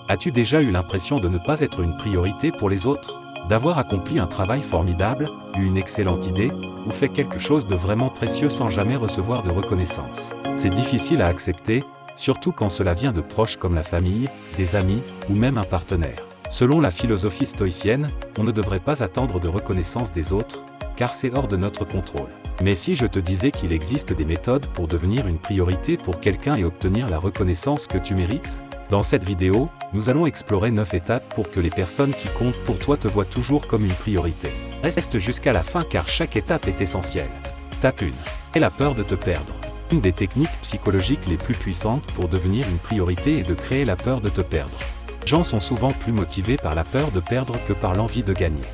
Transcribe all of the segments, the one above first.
As-tu déjà eu l'impression de ne pas être une priorité pour les autres? D'avoir accompli un travail formidable, eu une excellente idée, ou fait quelque chose de vraiment précieux sans jamais recevoir de reconnaissance? C'est difficile à accepter, surtout quand cela vient de proches comme la famille, des amis, ou même un partenaire. Selon la philosophie stoïcienne, on ne devrait pas attendre de reconnaissance des autres, car c'est hors de notre contrôle. Mais si je te disais qu'il existe des méthodes pour devenir une priorité pour quelqu'un et obtenir la reconnaissance que tu mérites? Dans cette vidéo, nous allons explorer 9 étapes pour que les personnes qui comptent pour toi te voient toujours comme une priorité. Reste jusqu'à la fin car chaque étape est essentielle. Étape 1. Et la peur de te perdre. Une des techniques psychologiques les plus puissantes pour devenir une priorité est de créer la peur de te perdre. Les gens sont souvent plus motivés par la peur de perdre que par l'envie de gagner.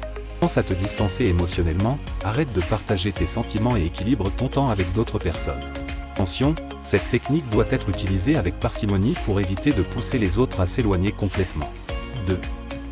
Pense à te distancer émotionnellement, arrête de partager tes sentiments et équilibre ton temps avec d'autres personnes. Attention, cette technique doit être utilisée avec parcimonie pour éviter de pousser les autres à s'éloigner complètement. 2.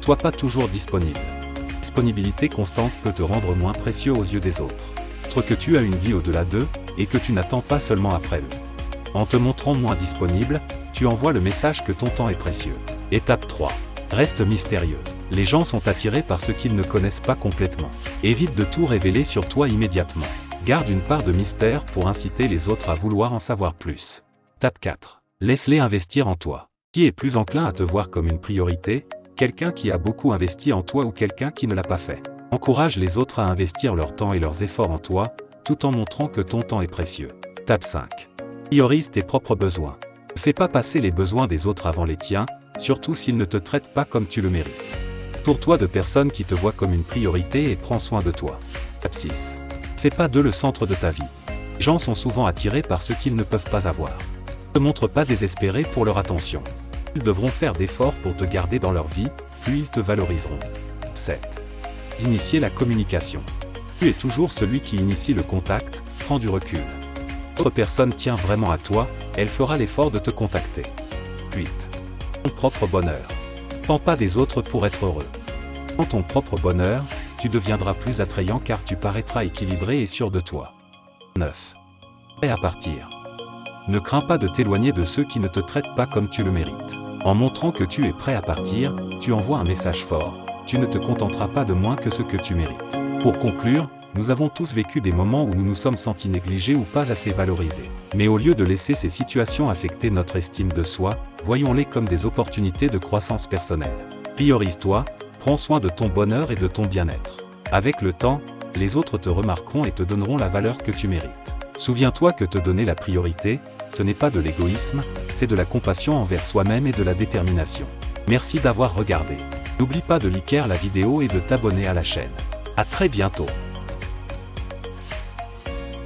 Sois pas toujours disponible. La disponibilité constante peut te rendre moins précieux aux yeux des autres. Montre que tu as une vie au-delà d'eux, et que tu n'attends pas seulement après eux. En te montrant moins disponible, tu envoies le message que ton temps est précieux. Étape 3. Reste mystérieux. Les gens sont attirés par ce qu'ils ne connaissent pas complètement. Évite de tout révéler sur toi immédiatement. Garde une part de mystère pour inciter les autres à vouloir en savoir plus. Étape 4. Laisse-les investir en toi. Qui est plus enclin à te voir comme une priorité? Quelqu'un qui a beaucoup investi en toi ou quelqu'un qui ne l'a pas fait? Encourage les autres à investir leur temps et leurs efforts en toi, tout en montrant que ton temps est précieux. Étape 5. Priorise tes propres besoins. Ne fais pas passer les besoins des autres avant les tiens, surtout s'ils ne te traitent pas comme tu le mérites. Entoure-toi de personnes qui te voient comme une priorité et prends soin de toi. Étape 6. Fais pas d'eux le centre de ta vie. Les gens sont souvent attirés par ce qu'ils ne peuvent pas avoir. Ne te montre pas désespéré pour leur attention. Ils devront faire d'efforts pour te garder dans leur vie, puis ils te valoriseront. 7. Initier la communication. Tu es toujours celui qui initie le contact, prends du recul. Si l'autre personne tient vraiment à toi, elle fera l'effort de te contacter. 8. Ton propre bonheur. Ne dépends pas des autres pour être heureux. Dans ton propre bonheur, tu deviendras plus attrayant car tu paraîtras équilibré et sûr de toi. 9. Prêt à partir. Ne crains pas de t'éloigner de ceux qui ne te traitent pas comme tu le mérites. En montrant que tu es prêt à partir, tu envoies un message fort. Tu ne te contenteras pas de moins que ce que tu mérites. Pour conclure, nous avons tous vécu des moments où nous nous sommes sentis négligés ou pas assez valorisés. Mais au lieu de laisser ces situations affecter notre estime de soi, voyons-les comme des opportunités de croissance personnelle. Priorise-toi, prends soin de ton bonheur et de ton bien-être. Avec le temps, les autres te remarqueront et te donneront la valeur que tu mérites. Souviens-toi que te donner la priorité, ce n'est pas de l'égoïsme, c'est de la compassion envers soi-même et de la détermination. Merci d'avoir regardé. N'oublie pas de liker la vidéo et de t'abonner à la chaîne. À très bientôt.